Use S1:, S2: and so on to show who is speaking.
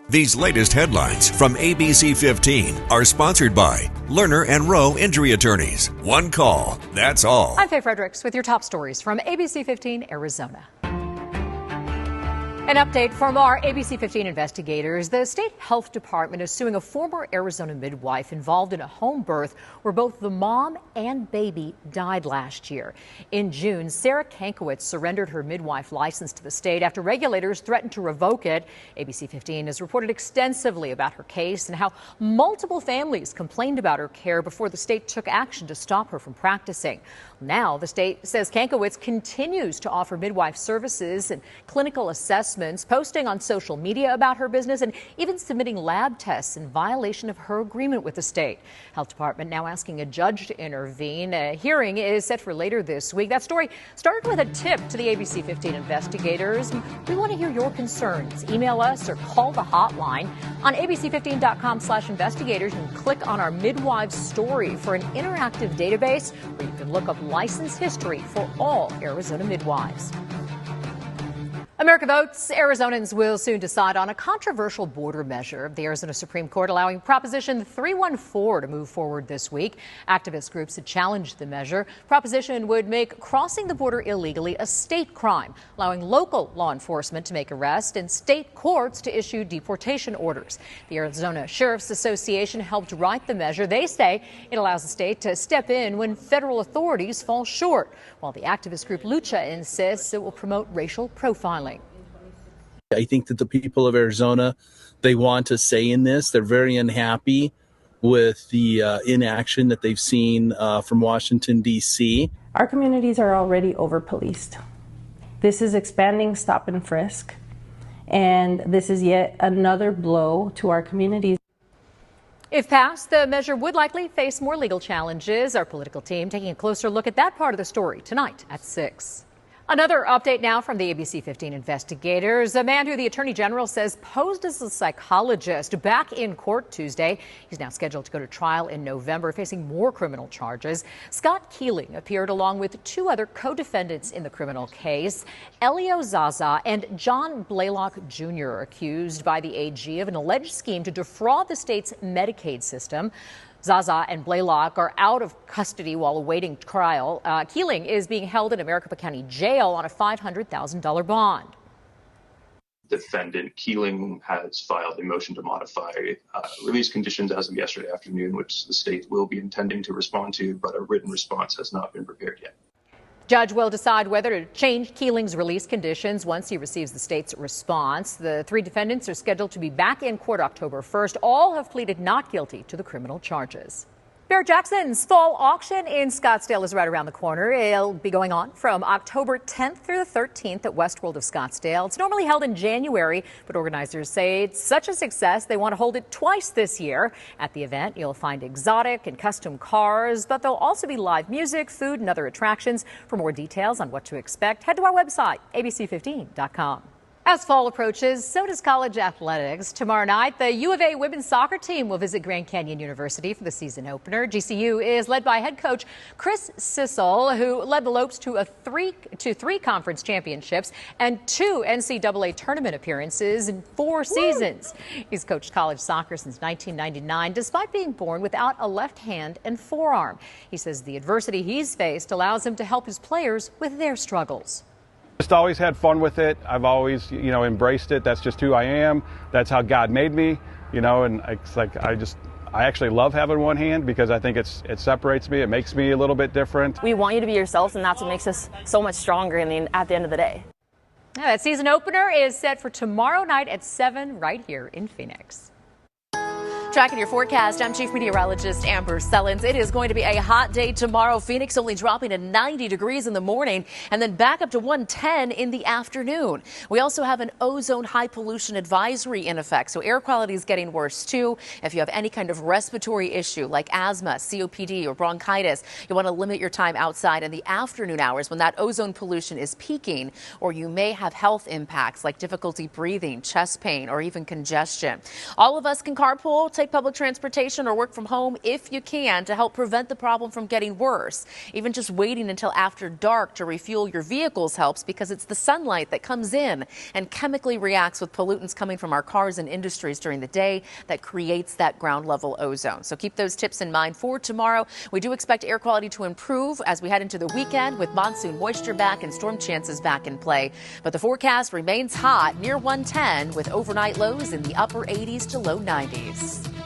S1: These latest headlines from ABC15 are sponsored by Lerner and Rowe Injury Attorneys. One call, that's all.
S2: I'm Faye Fredericks with your top stories from ABC15 Arizona. An update from our ABC15 investigators. The state health department is suing a former Arizona midwife involved in a home birth where both the mom and baby died last year. In June, Sarah Kankowitz surrendered her midwife license to the state after regulators threatened to revoke it. ABC15 has reported extensively about her case and how multiple families complained about her care before the state took action to stop her from practicing. Now, the state says Kankowitz continues to offer midwife services and clinical assessments, posting on social media about her business and even submitting lab tests in violation of her agreement with the state. Health Department now asking a judge to intervene. A hearing is set for later this week. That story started with a tip to the ABC15 investigators. We want to hear your concerns. Email us or call the hotline on abc15.com/investigators and click on our midwives story for an interactive database where you can look up license history for all Arizona midwives. America votes. Arizonans will soon decide on a controversial border measure. The Arizona Supreme Court allowing Proposition 314 to move forward this week. Activist groups had challenged the measure. Proposition would make crossing the border illegally a state crime, allowing local law enforcement to make arrests and state courts to issue deportation orders. The Arizona Sheriff's Association helped write the measure. They say it allows the state to step in when federal authorities fall short, while the activist group Lucha insists it will promote racial profiling.
S3: I think that the people of Arizona, they want a say in this. They're very unhappy with the inaction that they've seen from Washington, D.C.
S4: Our communities are already over-policed. This is expanding stop and frisk, and this is yet another blow to our communities.
S2: If passed, the measure would likely face more legal challenges. Our political team taking a closer look at that part of the story tonight at 6. Another update now from the ABC15 investigators. A man who the Attorney General says posed as a psychologist back in court Tuesday. He's now scheduled to go to trial in November, facing more criminal charges. Scott Keeling appeared along with 2 other co-defendants in the criminal case. Elio Zaza and John Blaylock Jr. are accused by the AG of an alleged scheme to defraud the state's Medicaid system. Zaza and Blaylock are out of custody while awaiting trial. Keeling is being held in Maricopa County Jail on a $500,000 bond.
S5: Defendant Keeling has filed a motion to modify release conditions as of yesterday afternoon, which the state will be intending to respond to, but a written response has not been prepared yet.
S2: Judge will decide whether to change Keeling's release conditions once he receives the state's response. The 3 defendants are scheduled to be back in court October 1st. All have pleaded not guilty to the criminal charges. Barrett-Jackson's fall auction in Scottsdale is right around the corner. It'll be going on from October 10th through the 13th at Westworld of Scottsdale. It's normally held in January, but organizers say it's such a success they want to hold it twice this year. At the event, you'll find exotic and custom cars, but there'll also be live music, food, and other attractions. For more details on what to expect, head to our website, abc15.com. As fall approaches, so does college athletics. Tomorrow night, the U of A women's soccer team will visit Grand Canyon University for the season opener. GCU is led by head coach Chris Sissel, who led the Lopes to three conference championships and 2 NCAA tournament appearances in 4 seasons. He's coached college soccer since 1999, despite being born without a left hand and forearm. He says the adversity he's faced allows him to help his players with their struggles.
S6: Just always had fun with it. I've always, embraced it. That's just who I am. That's how God made me, and it's like I actually love having one hand because I think it separates me. It makes me a little bit different.
S7: We want you to be yourselves, and that's what makes us so much stronger at the end of the day.
S2: Now, that season opener is set for tomorrow night at 7 right here in Phoenix.
S8: Tracking your forecast, I'm Chief Meteorologist Amber Sellens. It is going to be a hot day tomorrow. Phoenix only dropping to 90 degrees in the morning and then back up to 110 in the afternoon. We also have an ozone high pollution advisory in effect, so air quality is getting worse too. If you have any kind of respiratory issue like asthma, COPD, or bronchitis, you want to limit your time outside in the afternoon hours when that ozone pollution is peaking, or you may have health impacts like difficulty breathing, chest pain, or even congestion. All of us can carpool. Take take public transportation or work from home if you can to help prevent the problem from getting worse. Even just waiting until after dark to refuel your vehicles helps, because it's the sunlight that comes in and chemically reacts with pollutants coming from our cars and industries during the day that creates that ground level ozone. So keep those tips in mind for tomorrow. We do expect air quality to improve as we head into the weekend with monsoon moisture back and storm chances back in play. But the forecast remains hot near 110 with overnight lows in the upper 80s to low 90s.